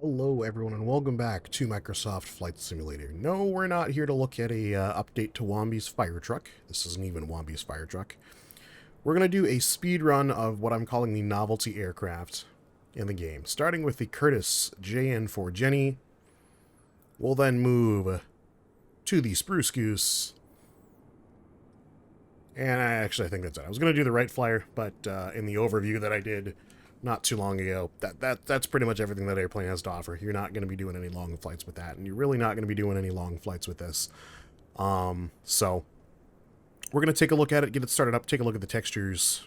Hello everyone and welcome back to Microsoft Flight Simulator. No, we're not here to look at a update to Womby's fire truck. This isn't even Womby's fire truck. We're going to do a speed run of what I'm calling the novelty aircraft in the game, starting with the Curtiss JN4 Jenny. We'll then move to the Spruce Goose. And I think that's it. I was going to do the Wright Flyer, but in the overview that I did not too long ago, that's pretty much everything that airplane has to offer. You're not going to be doing any long flights with that, and you're really not going to be doing any long flights with this. So we're going to take a look at it, get it started up, take a look at the textures,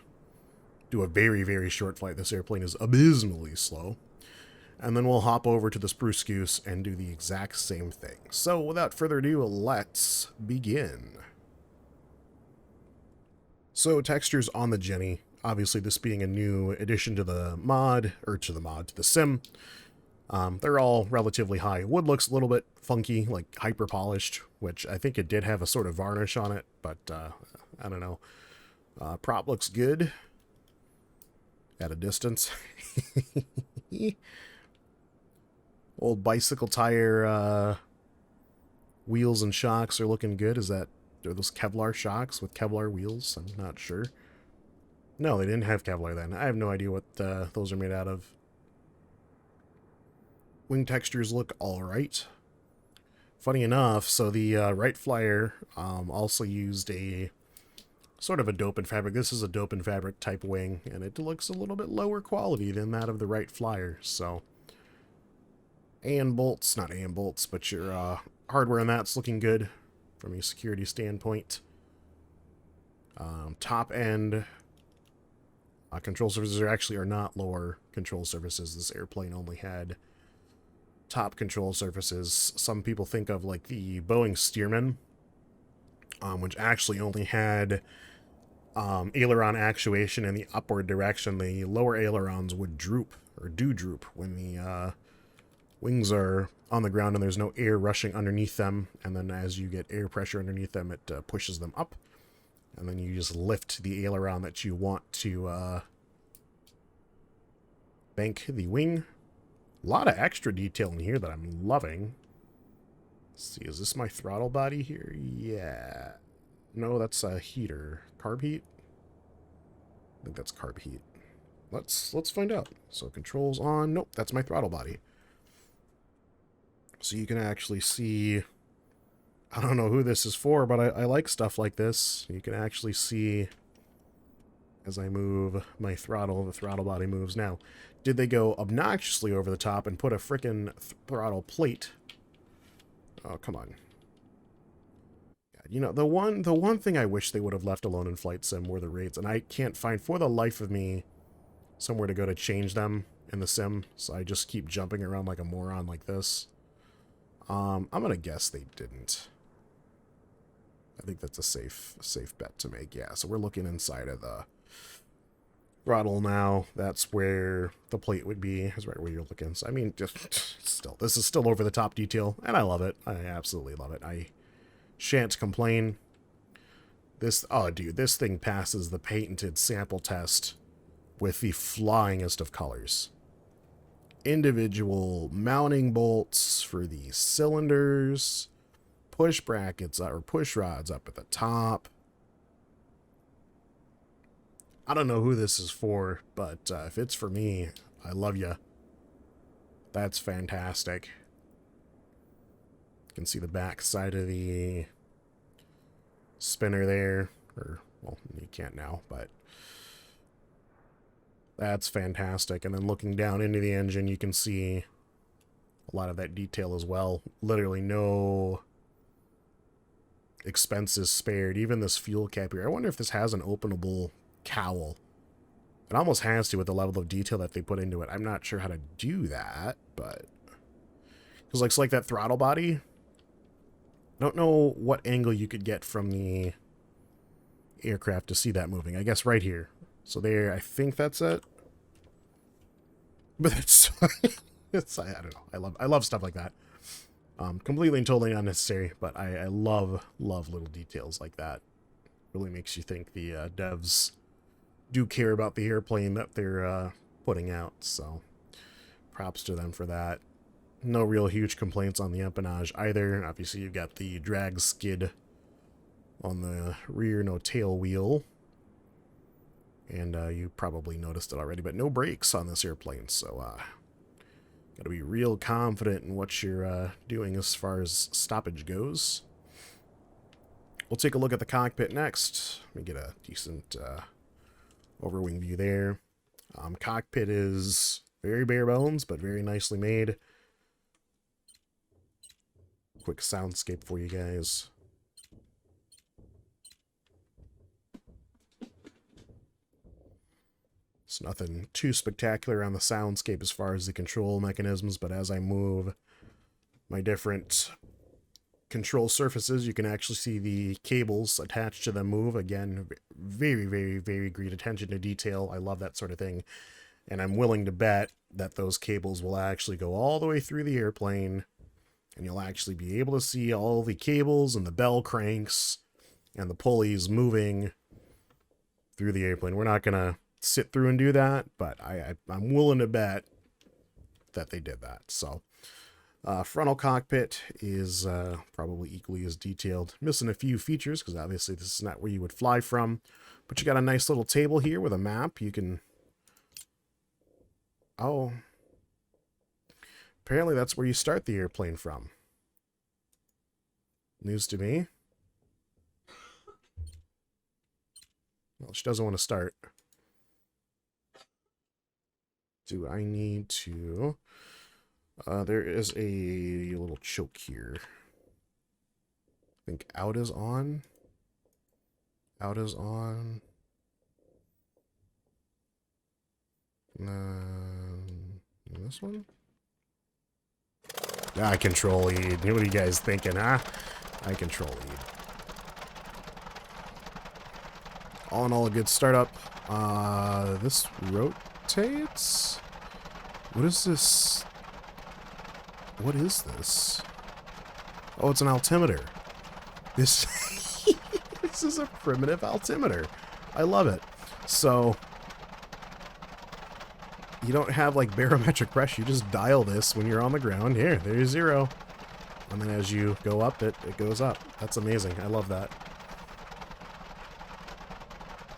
do a very, very short flight. This airplane is abysmally slow. And then we'll hop over to the Spruce Goose and do the exact same thing. So without further ado, let's begin. So textures on the Jenny, obviously this being a new addition to the mod, or to the sim, they're all relatively high. Wood looks a little bit funky, like hyper polished, which I think it did have a sort of varnish on it, but I don't know. Prop looks good at a distance. Old bicycle tire wheels and shocks are looking good. Are those Kevlar shocks with Kevlar wheels? I'm not sure. No, they didn't have Kevlar then. I have no idea what those are made out of. Wing textures look alright. Funny enough, so the Wright Flyer also used a sort of a dope and fabric. This is a dope and fabric type wing, and it looks a little bit lower quality than that of the Wright Flyer. So, not AN bolts, but your hardware on that's looking good from a security standpoint. Top end control surfaces are not lower control surfaces. This airplane only had top control surfaces. Some people think of like the Boeing Stearman, which actually only had aileron actuation in the upward direction. The lower ailerons would droop, or do droop, when the wings are on the ground and there's no air rushing underneath them, and then as you get air pressure underneath them, it pushes them up, and then you just lift the aileron that you want to bank the wing. A lot of extra detail in here that I'm loving. Let's see, is this my throttle body here? Yeah. No, that's a heater. Carb heat? I think that's carb heat. Let's find out. So controls on. Nope, that's my throttle body. So you can actually see, I don't know who this is for, but I like stuff like this. You can actually see, as I move my throttle, the throttle body moves. Now, did they go obnoxiously over the top and put a frickin' throttle plate? Oh, come on. You know, the one thing I wish they would have left alone in Flight Sim were the rates, and I can't find, for the life of me, somewhere to go to change them in the sim, so I just keep jumping around like a moron like this. I'm gonna guess they didn't. I think that's a safe bet to make. Yeah, so we're looking inside of the throttle now. That's where the plate would be, is right where you're looking. So I mean, just still, this is still over the top detail, and I love it. I absolutely love it. I shan't complain. Oh dude, this thing passes the patented sample test with the flyingest of colors. Individual mounting bolts for the cylinders, push brackets or push rods up at the top. I don't know who this is for, but if it's for me, I love you. That's fantastic. You can see the back side of the spinner there, or well, you can't now, but that's fantastic. And then looking down into the engine, you can see a lot of that detail as well. Literally no expenses spared. Even this fuel cap here. I wonder if this has an openable cowl. It almost has to with the level of detail that they put into it. I'm not sure how to do that, but because looks like that throttle body. I don't know what angle you could get from the aircraft to see that moving. I guess right here. So there, I think that's it. But it's, I don't know. I love stuff like that. Completely and totally unnecessary, but I love little details like that. Really makes you think the devs do care about the airplane that they're putting out. So props to them for that. No real huge complaints on the empennage either. Obviously, you've got the drag skid on the rear, no tail wheel. And you probably noticed it already, but no brakes on this airplane, so got to be real confident in what you're doing as far as stoppage goes. We'll take a look at the cockpit next. Let me get a decent overwing view there. Cockpit is very bare bones, but very nicely made. Quick soundscape for you guys. It's nothing too spectacular on the soundscape as far as the control mechanisms, but as I move my different control surfaces, you can actually see the cables attached to them move. Again, very, very, very great attention to detail. I love that sort of thing. And I'm willing to bet that those cables will actually go all the way through the airplane, and you'll actually be able to see all the cables and the bell cranks and the pulleys moving through the airplane. We're not going to sit through and do that, but I'm willing to bet that they did that. So frontal cockpit is probably equally as detailed. Missing a few features because obviously this is not where you would fly from, but you got a nice little table here with a map. You can... Oh, apparently that's where you start the airplane from. News to me. Well, she doesn't want to start. Do I need to... there is a little choke here. I think out is on. Out is on. This one? I control lead. What are you guys thinking, huh? I control lead. All in all, a good startup. This rotates? What is this? What is this? Oh, it's an altimeter. This, this is a primitive altimeter. I love it. So, you don't have like barometric pressure. You just dial this when you're on the ground. Here, there's 0. And then as you go up, it goes up. That's amazing. I love that.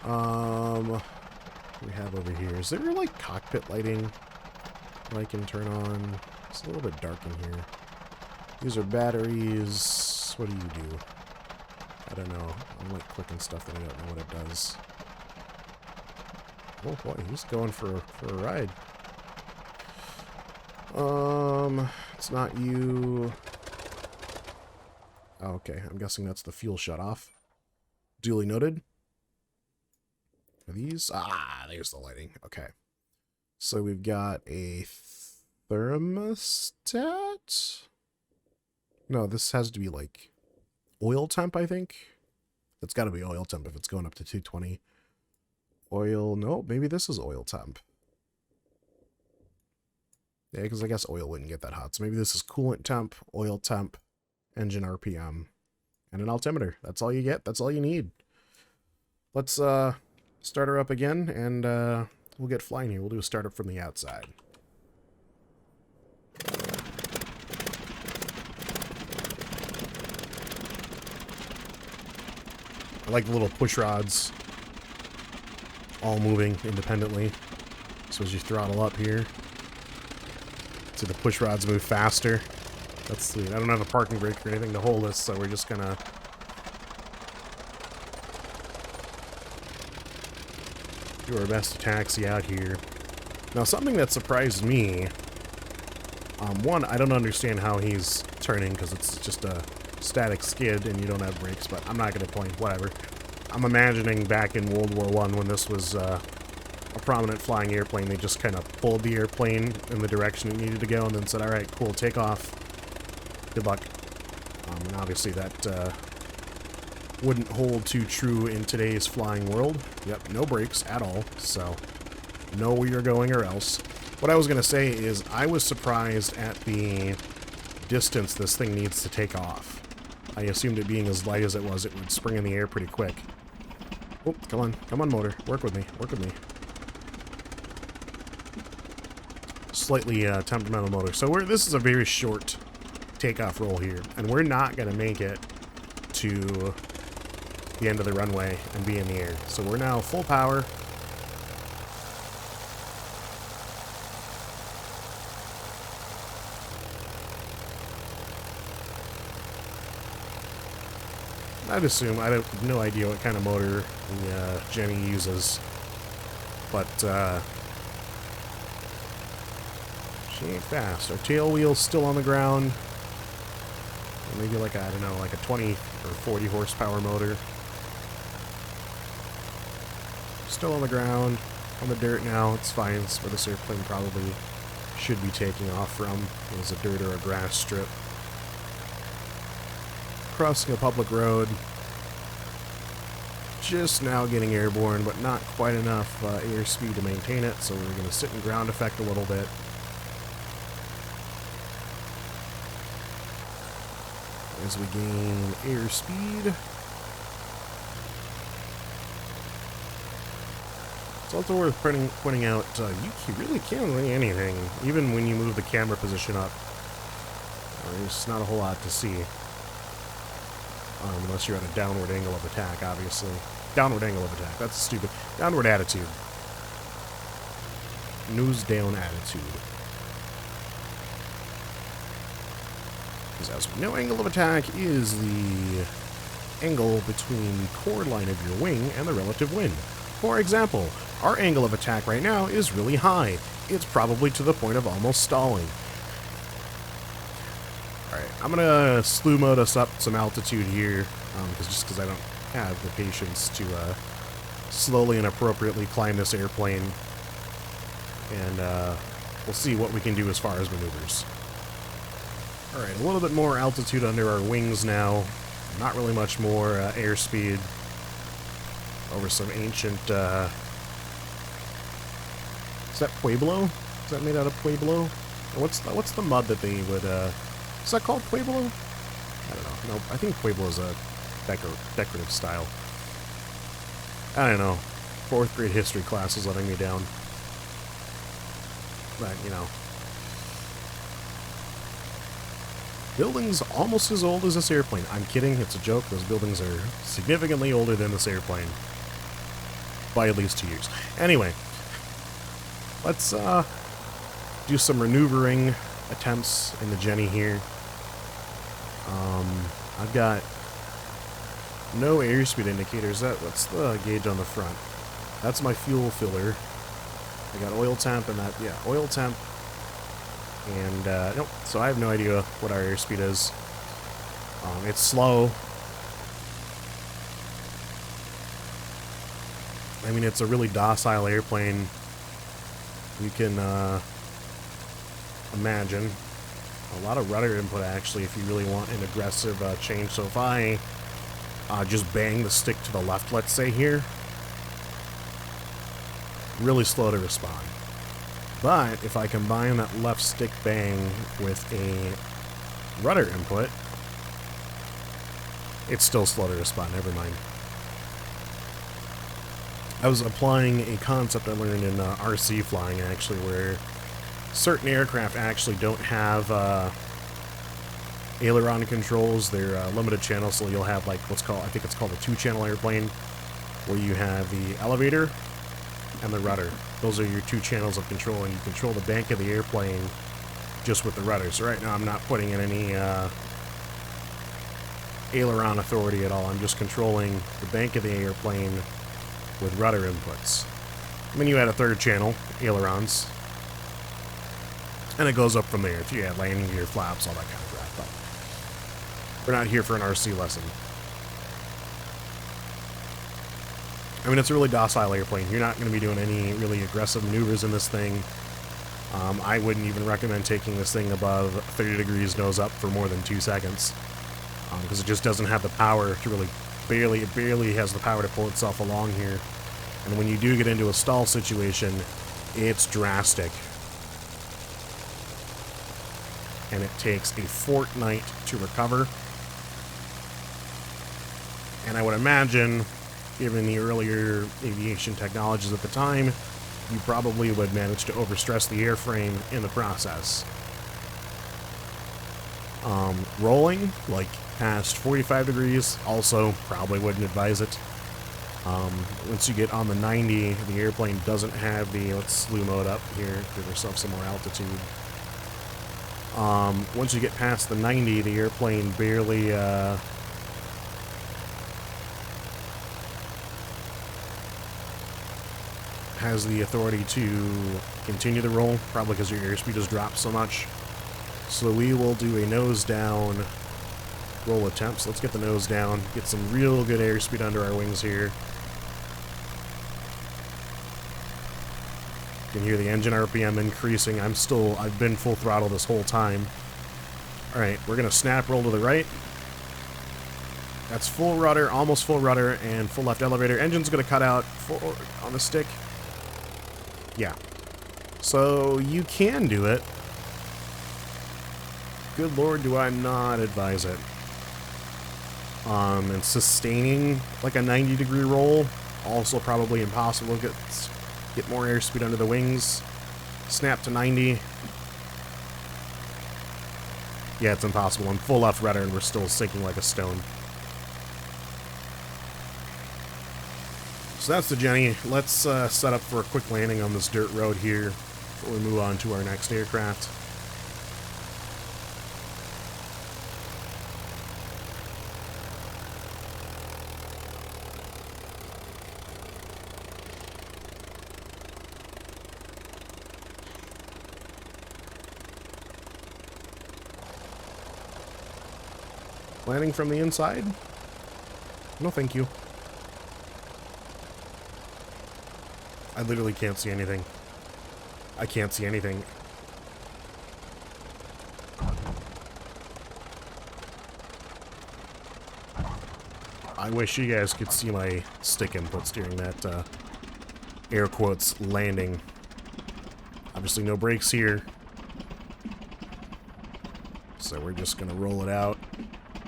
What do we have over here? Is there like cockpit lighting I can turn on? It's a little bit dark in here. These are batteries. What do you do? I don't know. I'm like clicking stuff that I don't know what it does. Oh boy, he's going for a ride. It's not you. Oh, okay, I'm guessing that's the fuel shut-off. Duly noted. Are these? Ah, there's the lighting. Okay. So we've got a thermostat? No, this has to be like oil temp, I think. It's got to be oil temp if it's going up to 220. Oil, no, maybe this is oil temp. Yeah, because I guess oil wouldn't get that hot. So maybe this is coolant temp, oil temp, engine RPM, and an altimeter. That's all you get. That's all you need. Let's start her up again, and we'll get flying here. We'll do a startup from the outside. I like the little push rods all moving independently. So as you throttle up here, so the push rods move faster. That's sweet. I don't have a parking brake or anything to hold us, so we're just gonna do our best to taxi out here. Now, something that surprised me, one, I don't understand how he's turning because it's just a static skid and you don't have brakes, but I'm not going to point, whatever. I'm imagining back in World War I when this was a prominent flying airplane, they just kind of pulled the airplane in the direction it needed to go and then said, all right, cool, take off. Good luck. And obviously that wouldn't hold too true in today's flying world. Yep, no brakes at all, so know where you're going or else. What I was going to say is I was surprised at the distance this thing needs to take off. I assumed it being as light as it was, it would spring in the air pretty quick. Oh, come on, motor. Work with me, work with me. slightly temperamental motor. So this is a very short takeoff roll here, and we're not going to make it to the end of the runway and be in the air. So we're now full power. I'd assume, I have no idea what kind of motor the Jenny uses, but she ain't fast. Our tail wheel's still on the ground. Maybe like a, I don't know, like a 20 or 40 horsepower motor. Still on the ground, on the dirt now. It's fine. It's where this airplane probably should be taking off from. There's a dirt or a grass strip. Crossing a public road. Just now getting airborne, but not quite enough airspeed to maintain it, so we're going to sit in ground effect a little bit. As we gain airspeed. It's also worth pointing out, you really can't see anything, even when you move the camera position up. There's not a whole lot to see. Unless you're at a downward angle of attack, obviously. Downward angle of attack, that's stupid. Downward attitude. Nose down attitude. Because as we know, angle of attack is the angle between the chord line of your wing and the relative wind. For example, our angle of attack right now is really high. It's probably to the point of almost stalling. Alright, I'm gonna slew mode us up some altitude here, just because I don't have the patience to slowly and appropriately climb this airplane. And we'll see what we can do as far as maneuvers. Alright, a little bit more altitude under our wings now. Not really much more airspeed over some ancient... is that Pueblo? Is that made out of Pueblo? Or what's the mud that they would... is that called Pueblo? I don't know. Nope, I think Pueblo is a decorative style. I don't know. 4th grade history class is letting me down. But, you know. Buildings almost as old as this airplane. I'm kidding, it's a joke. Those buildings are significantly older than this airplane. By at least 2 years. Anyway. Let's do some maneuvering attempts in the Jenny here. I've got no airspeed indicators. What's the gauge on the front? That's my fuel filler. I got oil temp and that, yeah, oil temp. And, nope, so I have no idea what our airspeed is. It's slow. I mean, it's a really docile airplane. You can, imagine. A lot of rudder input, actually, if you really want an aggressive change. So if I just bang the stick to the left, let's say here, really slow to respond. But if I combine that left stick bang with a rudder input, it's still slow to respond, never mind. I was applying a concept I learned in RC flying, actually, where certain aircraft actually don't have aileron controls. They're limited channel, so you'll have like what's called, I think it's called a 2-channel airplane, where you have the elevator and the rudder. Those are your 2 channels of control, and you control the bank of the airplane just with the rudder. So right now I'm not putting in any aileron authority at all. I'm just controlling the bank of the airplane with rudder inputs. And then you add a 3rd channel, ailerons, and it goes up from there. If you add landing gear, flaps, all that kind of crap. But we're not here for an RC lesson. I mean, it's a really docile airplane. You're not going to be doing any really aggressive maneuvers in this thing. I wouldn't even recommend taking this thing above 30 degrees nose up for more than 2 seconds. Because it just doesn't have the power to really... It barely has the power to pull itself along here. And when you do get into a stall situation, it's drastic. And it takes a fortnight to recover. And I would imagine, given the earlier aviation technologies at the time, you probably would manage to overstress the airframe in the process. Rolling, like past 45 degrees, also probably wouldn't advise it. Once you get on the 90, the airplane doesn't have the, let's slew mode up here, give yourself some more altitude. Once you get past the 90, the airplane barely, has the authority to continue the roll, probably because your airspeed has dropped so much. So we will do a nose down roll attempt. So let's get the nose down, get some real good airspeed under our wings here. You can hear the engine RPM increasing. I've been full throttle this whole time. Alright, we're gonna snap roll to the right. That's full rudder, almost full rudder, and full left elevator. Engine's gonna cut out on the stick. Yeah. So you can do it. Good lord, do I not advise it. And sustaining like a 90-degree roll, also probably impossible. Get more airspeed under the wings. Snap to 90. Yeah, it's impossible. I'm full left rudder and we're still sinking like a stone. So that's the Jenny. Let's set up for a quick landing on this dirt road here before we move on to our next aircraft. Landing from the inside? No, thank you. I literally can't see anything. I can't see anything. I wish you guys could see my stick inputs during that, air quotes, landing. Obviously no brakes here. So we're just gonna roll it out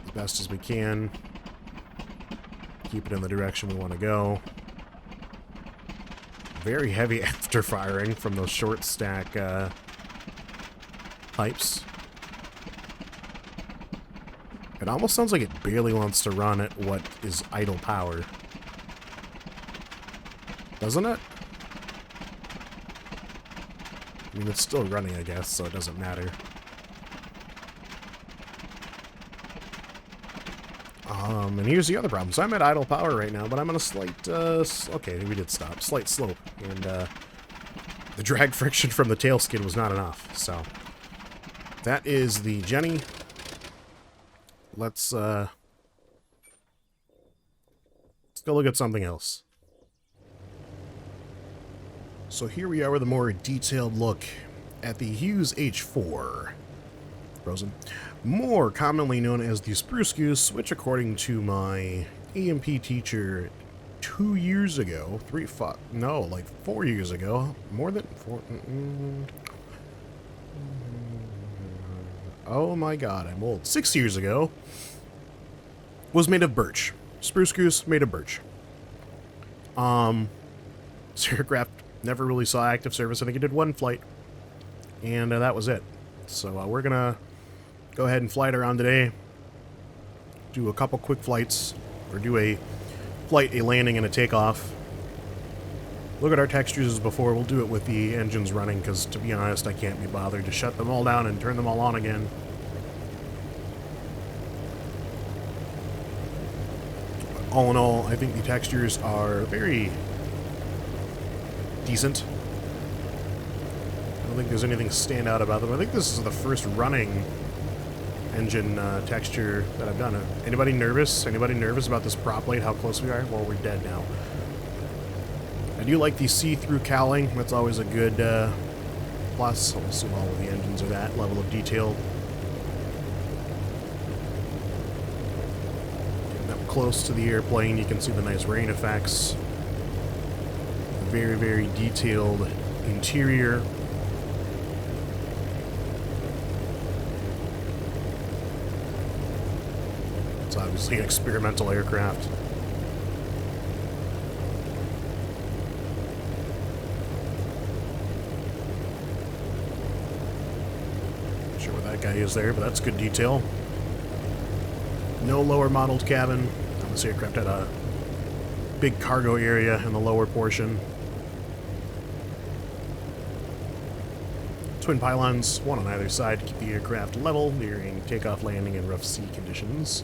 as best as we can. Keep it in the direction we want to go. Very heavy after firing from those short stack pipes. It almost sounds like it barely wants to run at what is idle power. Doesn't it? I mean, it's still running, I guess, so it doesn't matter. And here's the other problem. So I'm at idle power right now, but I'm on a slight, okay, we did stop. Slight slope. And, the drag friction from the tail skid was not enough, so. That is the Jenny. Let's go look at something else. So here we are with a more detailed look at the Hughes H4. Frozen. More commonly known as the Spruce Goose, which according to my EMP teacher 2 years ago, 4 years ago, more than 4, oh my god, I'm old, 6 years ago, was made of birch. Spruce Goose made of birch. This aircraft never really saw active service. I think it did one flight, and that was it. So we're gonna go ahead and fly it around today. Do a couple quick flights, or do a flight, a landing, and a takeoff. Look at our textures as before. We'll do it with the engines running, because to be honest, I can't be bothered to shut them all down and turn them all on again. But all in all, I think the textures are very decent. I don't think there's anything stand out about them. I think this is the first running engine texture that I've done. Anybody nervous? Anybody nervous about this prop plate, how close we are? Well, we're dead now. I do like the see-through cowling. That's always a good plus. I'll assume all of the engines are that level of detail. Getting up close to the airplane, you can see the nice rain effects. Very, very detailed interior. It's obviously an experimental aircraft. that guy is there, but that's good detail. No lower modeled cabin. This aircraft had a big cargo area in the lower portion. Twin pylons, one on either side to keep the aircraft level during takeoff, landing, and rough sea conditions.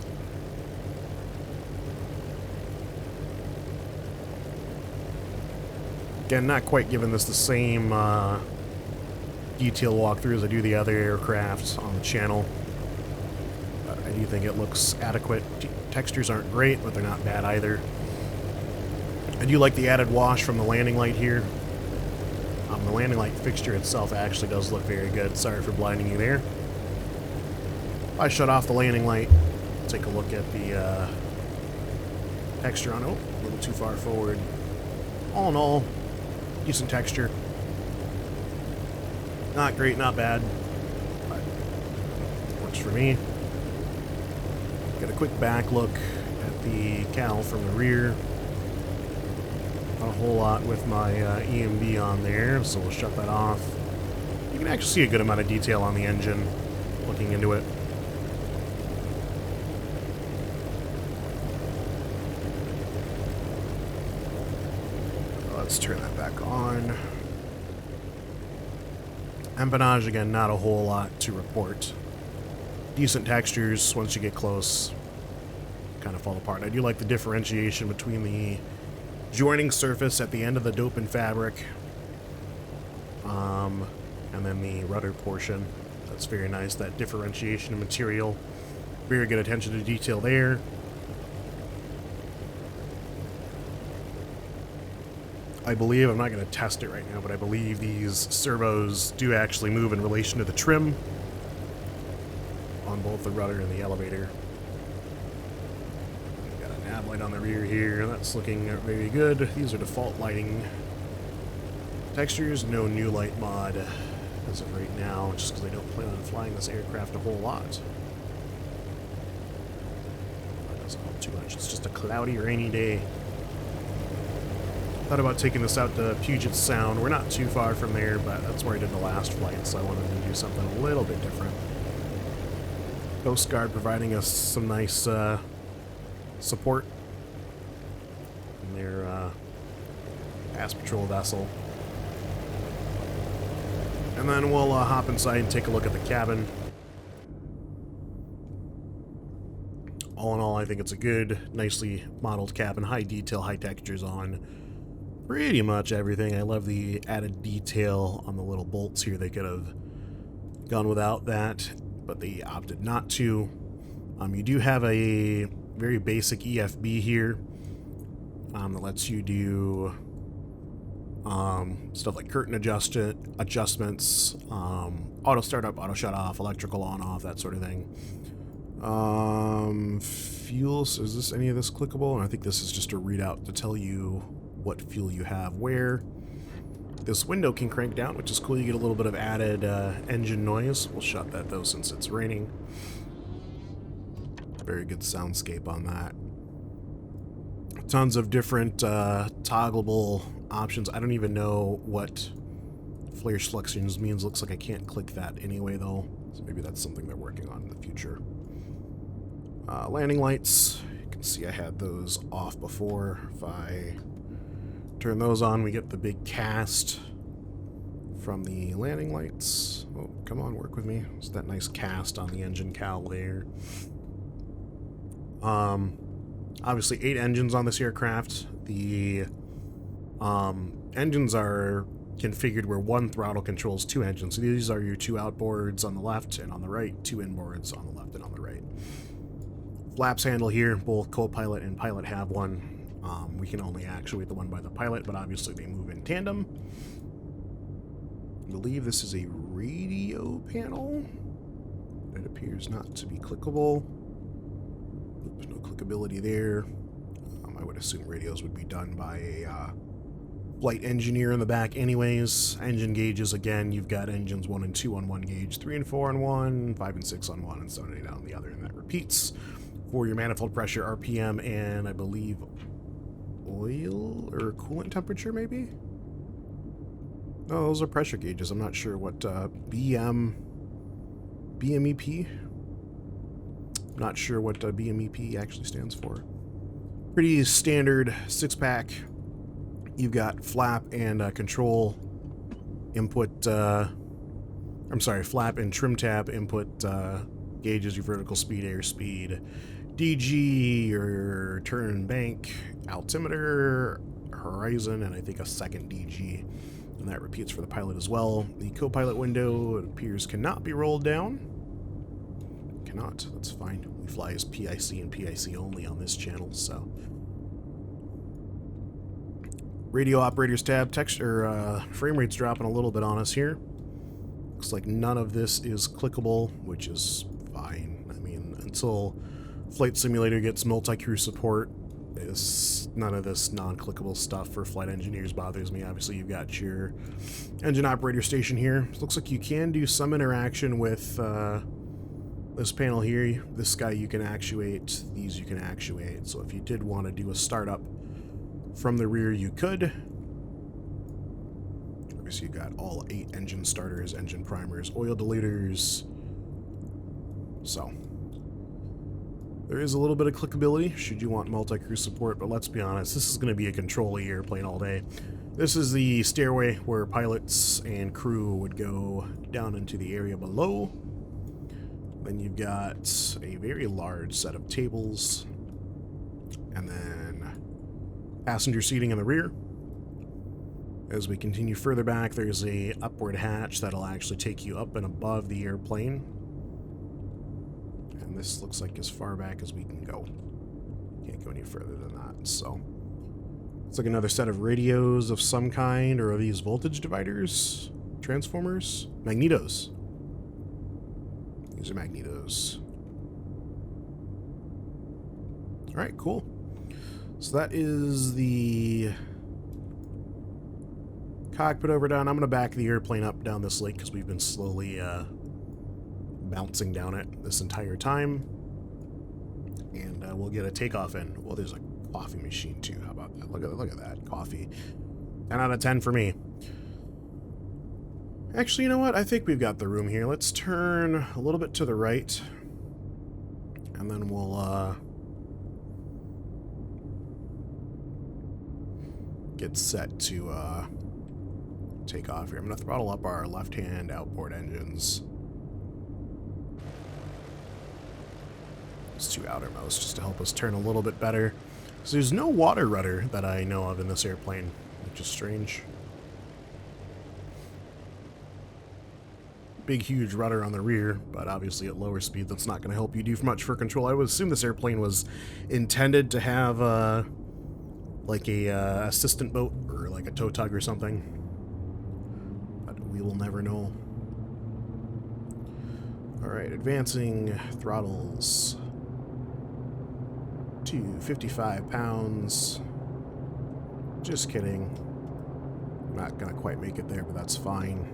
Again, not quite giving this the same detail walkthrough as I do the other aircraft on the channel. But I do think it looks adequate. Textures aren't great, but they're not bad either. I do like the added wash from the landing light here. The landing light fixture itself actually does look very good. Sorry for blinding you there. I shut off the landing light. Take a look at the texture on it. Oh, a little too far forward. All in all, decent texture. Not great, not bad, but works for me. Get a quick back look at the cowl from the rear. Not a whole lot with my EMB on there, so we'll shut that off. You can actually see a good amount of detail on the engine looking into it. Let's turn that back on. Empennage, again, not a whole lot to report. Decent textures once you get close. Kind of fall apart. I do like the differentiation between the joining surface at the end of the dope and fabric, and then the rudder portion. That's very nice, that differentiation of material. Very good attention to detail there. I believe, I'm not going to test it right now, but I believe these servos do actually move in relation to the trim on both the rudder and the elevator. Got a nav light on the rear here, that's looking very good. These are default lighting textures, no new light mod as of right now, just because I don't plan on flying this aircraft a whole lot. That doesn't help too much, it's just a cloudy, rainy day. Thought about taking this out to Puget Sound. We're not too far from there, but that's where I did the last flight, so I wanted to do something a little bit different. Coast Guard providing us some nice support in their pass patrol vessel. And then we'll hop inside and take a look at the cabin. All in all, I think it's a good, nicely modeled cabin. High detail, high textures on pretty much everything. I love the added detail on the little bolts here. They could have gone without that, but they opted not to. You do have a very basic EFB here that lets you do stuff like curtain adjustments, auto startup, auto shut off, electrical on off, that sort of thing. Fuels, is this any of this clickable? And I think this is just a readout to tell you what fuel you have where. This window can crank down, which is cool. You get a little bit of added engine noise. We'll shut that though since it's raining. Very good soundscape on that. Tons of different toggleable options. I don't even know what flare selections means. Looks like I can't click that anyway though, so maybe that's something they're working on in the future. Landing lights, you can see I had those off before. If I turn those on, we get the big cast from the landing lights. Oh, come on, work with me. It's that nice cast on the engine cowl there. Obviously 8 engines on this aircraft. The engines are configured where one throttle controls 2 engines. So these are your 2 outboards on the left and on the right, 2 inboards on the left and on the right. Flaps handle here, both co-pilot and pilot have one. We can only actuate the one by the pilot, but obviously they move in tandem. I believe this is a radio panel. It appears not to be clickable. There's no clickability there. I would assume radios would be done by a flight engineer in the back anyways. Engine gauges, again, you've got engines 1 and 2 on one gauge, 3 and 4 on one, 5 and 6 on one, and 7 and 8 on the other, and that repeats for your manifold pressure, RPM, and I believe oil or coolant temperature, maybe? No, those are pressure gauges. I'm not sure what BM BMEP. Not sure what BMEP actually stands for. Pretty standard 6-pack. You've got flap and control input, I'm sorry, flap and trim tab input gauges, your vertical speed, airspeed, DG, your turn bank, altimeter, horizon, and I think a second DG. And that repeats for the pilot as well. The co-pilot window, it appears, cannot be rolled down. Cannot, that's fine. We fly as PIC and PIC only on this channel, so. Radio operators tab, frame rate's dropping a little bit on us here. Looks like none of this is clickable, which is fine. I mean, until Flight Simulator gets multi-crew support, none of this non-clickable stuff for flight engineers bothers me. Obviously, you've got your engine operator station here. Looks like you can do some interaction with this panel here. This guy you can actuate, these you can actuate. So if you did want to do a startup from the rear, you could. So you got all 8 engine starters, engine primers, oil deleters. So there is a little bit of clickability should you want multi-crew support, but let's be honest, this is going to be a control-y airplane all day. This is the stairway where pilots and crew would go down into the area below. Then you've got a very large set of tables, and then passenger seating in the rear. As we continue further back, there's a upward hatch that'll actually take you up and above the airplane. And this looks like as far back as we can go. Can't go any further than that, so. It's like another set of radios of some kind, or are these voltage dividers? Transformers? Magnetos. These are magnetos. Alright, cool. So that is the cockpit over down. I'm going to back the airplane up down this lake because we've been slowly bouncing down it this entire time. And we'll get a takeoff in. Well, there's a coffee machine too. How about that? Look at that. Coffee. 10 out of 10 for me. Actually, you know what? I think we've got the room here. Let's turn a little bit to the right. And then we'll get set to take off here. I'm going to throttle up our left-hand outboard engines. These 2 outermost, just to help us turn a little bit better. So there's no water rudder that I know of in this airplane, which is strange. Big, huge rudder on the rear, but obviously at lower speed, that's not going to help you do much for control. I would assume this airplane was intended to have like a assistant boat or like a tow tug or something. But we will never know. Alright, advancing throttles to 55 pounds. Just kidding. I'm not gonna quite make it there, but that's fine.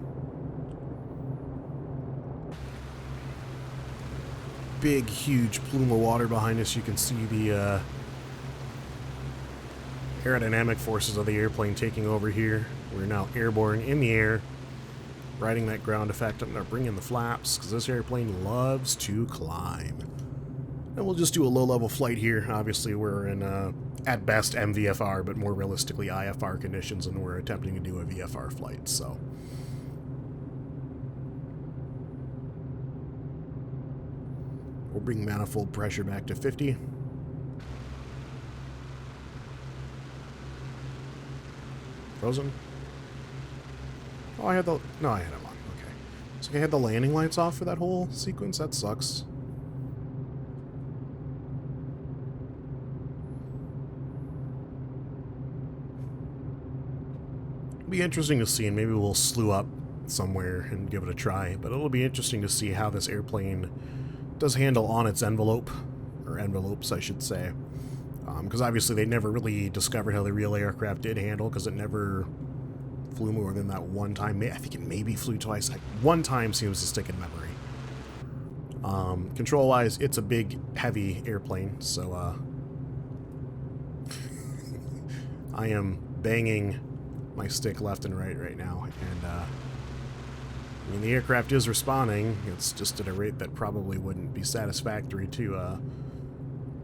Big, huge plume of water behind us. You can see the aerodynamic forces of the airplane taking over here. We're now airborne in the air, riding that ground effect. I'm going to bring in the flaps because this airplane loves to climb. And we'll just do a low-level flight here. Obviously, we're in, at best, MVFR, but more realistically IFR conditions, and we're attempting to do a VFR flight, so. We'll bring manifold pressure back to 50. Frozen? Oh, I had the... No, I had them on. Okay. So I had the landing lights off for that whole sequence? That sucks. It'll be interesting to see, and maybe we'll slew up somewhere and give it a try. But it'll be interesting to see how this airplane does handle on its envelope. Or envelopes, I should say. Because obviously they never really discovered how the real aircraft did handle, because it never flew more than that one time. I think it maybe flew twice. One time seems to stick in memory. Control-wise, it's a big, heavy airplane, so I am banging my stick left and right now, and I mean, the aircraft is responding. It's just at a rate that probably wouldn't be satisfactory to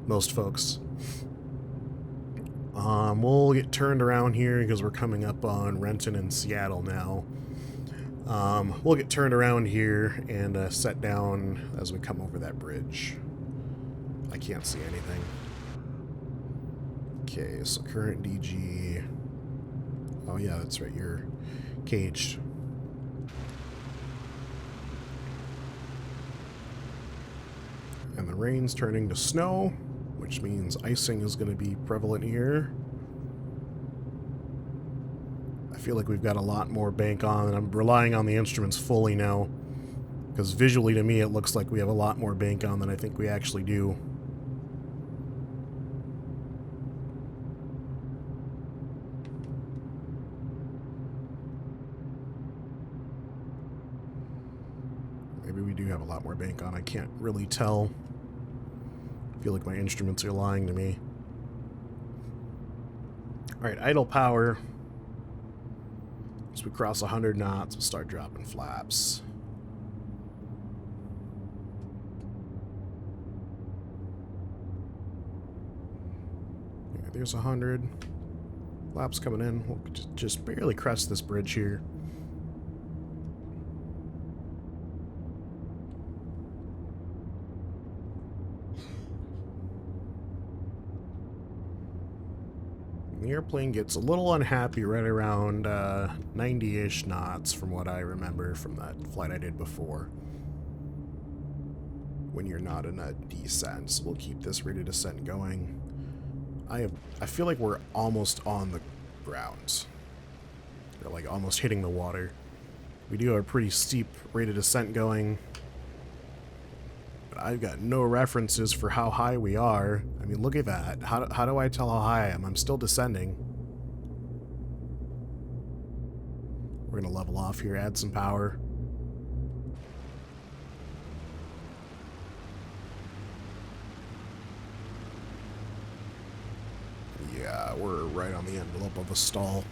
most folks. We'll get turned around here because we're coming up on Renton and Seattle now. We'll get turned around here and set down as we come over that bridge. I can't see anything. Okay, so current DG. Oh yeah, that's right, you're caged. And the rain's turning to snow, which means icing is going to be prevalent here. I feel like we've got a lot more bank on, and I'm relying on the instruments fully now, because visually to me it looks like we have a lot more bank on than I think we actually do. Maybe we do have a lot more bank on, I can't really tell. I feel like my instruments are lying to me. Alright, idle power. As we cross 100 knots, we'll start dropping flaps. Yeah, there's 100. Flaps coming in. We'll just barely crest this bridge here. The airplane gets a little unhappy right around 90-ish knots from what I remember from that flight I did before. When you're not in a descent. So we'll keep this rate of descent going. I feel like we're almost on the ground. We're like almost hitting the water. We do have a pretty steep rate of descent going. I've got no references for how high we are. I mean, look at that. How do I tell how high I am? I'm still descending. We're going to level off here, add some power. Yeah, we're right on the envelope of a stall.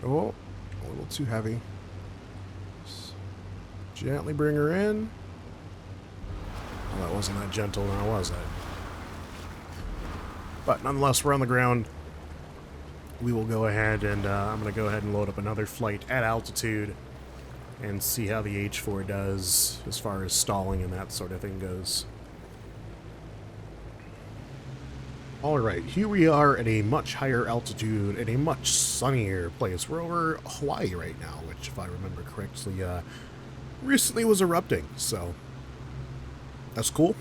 Oh, a little too heavy. Just gently bring her in. Oh, that wasn't that gentle now, was it? But nonetheless, we're on the ground. We will go ahead and I'm going to go ahead and load up another flight at altitude and see how the H4 does as far as stalling and that sort of thing goes. Alright, here we are at a much higher altitude, at a much sunnier place. We're over Hawaii right now, which, if I remember correctly, recently was erupting, so that's cool.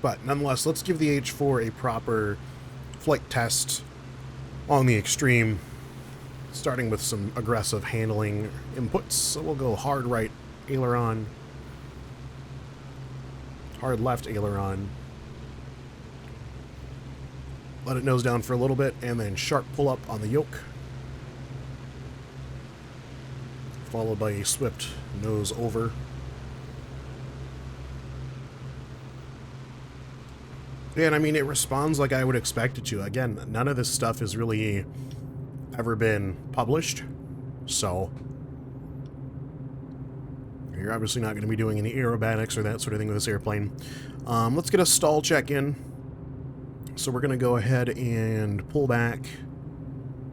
But nonetheless, let's give the H4 a proper flight test on the extreme, starting with some aggressive handling inputs. So we'll go hard right aileron, hard left aileron, let it nose down for a little bit, and then sharp pull up on the yoke, followed by a swift nose over. And I mean, it responds like I would expect it to. Again, none of this stuff has really ever been published, so you're obviously not going to be doing any aerobatics or that sort of thing with this airplane. Let's get a stall check in. So we're going to go ahead and pull back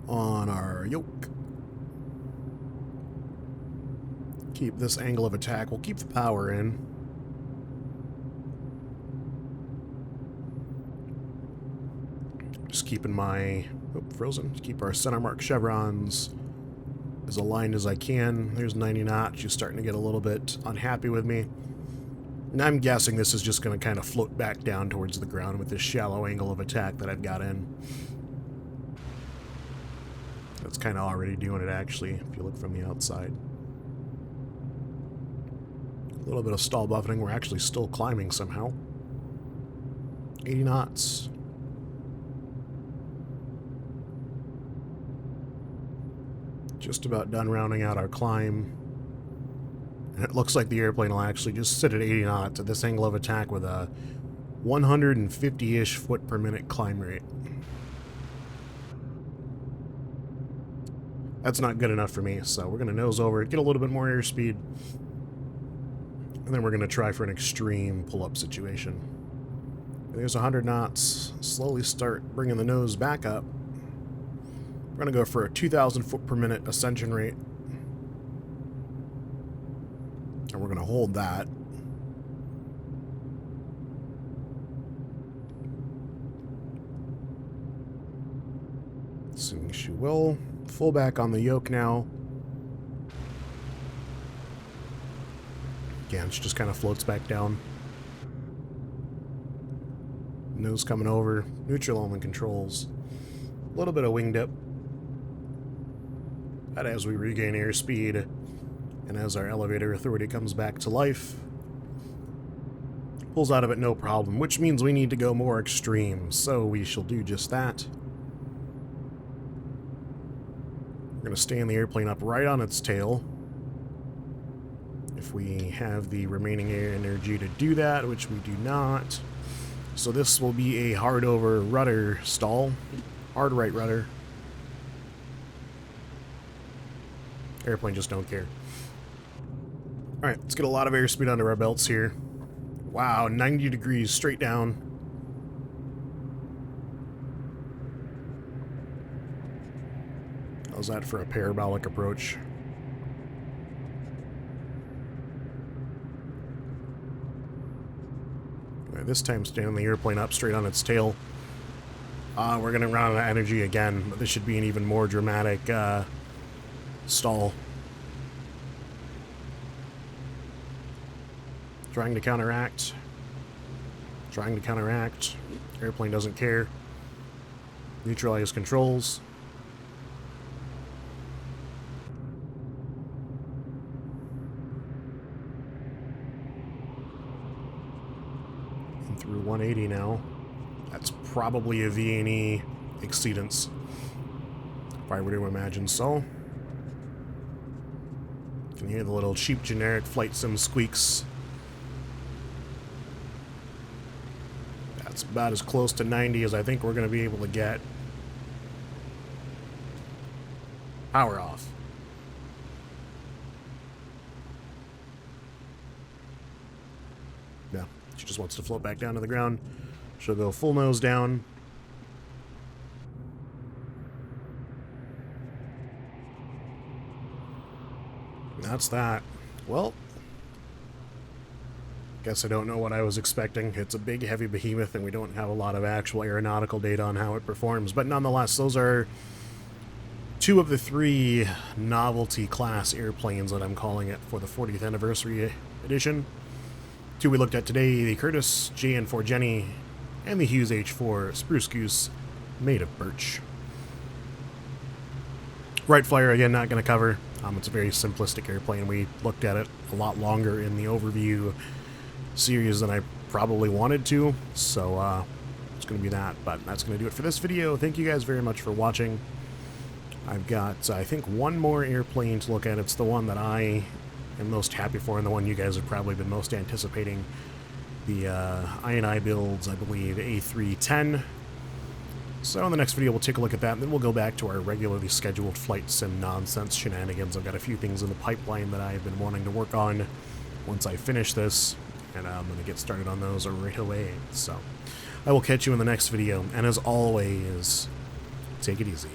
on our yoke. Keep this angle of attack. We'll keep the power in. Just keeping my... Oh, frozen. Keep our center mark chevrons as aligned as I can. There's 90 knots. She's starting to get a little bit unhappy with me. And I'm guessing this is just going to kind of float back down towards the ground with this shallow angle of attack that I've got in. That's kind of already doing it, actually, if you look from the outside. A little bit of stall buffeting. We're actually still climbing somehow. 80 knots. Just about done rounding out our climb. And it looks like the airplane will actually just sit at 80 knots at this angle of attack with a 150-ish foot per minute climb rate. That's not good enough for me, so we're going to nose over, get a little bit more airspeed, and then we're going to try for an extreme pull-up situation. There's 100 knots. Slowly start bringing the nose back up. We're going to go for a 2,000 foot per minute ascension rate. And we're going to hold that. Assuming she will. Full back on the yoke now. Again, she just kind of floats back down. Nose coming over. Neutral element controls. A little bit of wing dip. But as we regain airspeed, and as our elevator authority comes back to life, pulls out of it no problem, which means we need to go more extreme, so we shall do just that. We're going to stand the airplane up right on its tail. If we have the remaining air energy to do that, which we do not. So this will be a hard over rudder stall. Hard right rudder. Airplane just don't care. Alright, let's get a lot of airspeed under our belts here. Wow, 90 degrees straight down. How's that for a parabolic approach? Right, this time standing the airplane up straight on its tail. We're going to run out of energy again, but this should be an even more dramatic stall. Trying to counteract. Trying to counteract. Airplane doesn't care. Neutralize controls. And through 180 now. That's probably a V&E exceedance, if I were to imagine so. You can hear the little cheap generic flight sim squeaks. That's about as close to 90 as I think we're going to be able to get. Power off. No, she just wants to float back down to the ground. She'll go full nose down. That's that. Well, guess I don't know what I was expecting. It's a big, heavy behemoth, and we don't have a lot of actual aeronautical data on how it performs. But nonetheless, those are two of the three novelty class airplanes that I'm calling it for the 40th anniversary edition. Two we looked at today, the Curtiss JN4 Jenny and the Hughes H4 Spruce Goose, made of birch. Wright Flyer, again, not going to cover. It's a very simplistic airplane. We looked at it a lot longer in the overview series than I probably wanted to, so it's going to be that. But that's going to do it for this video. Thank you guys very much for watching. I've got, I think, one more airplane to look at. It's the one that I am most happy for, and the one you guys have probably been most anticipating. The I&I builds, I believe, A310. So in the next video, we'll take a look at that, and then we'll go back to our regularly scheduled flight sim nonsense shenanigans. I've got a few things in the pipeline that I've been wanting to work on once I finish this, and I'm going to get started on those right away. So I will catch you in the next video, and as always, take it easy.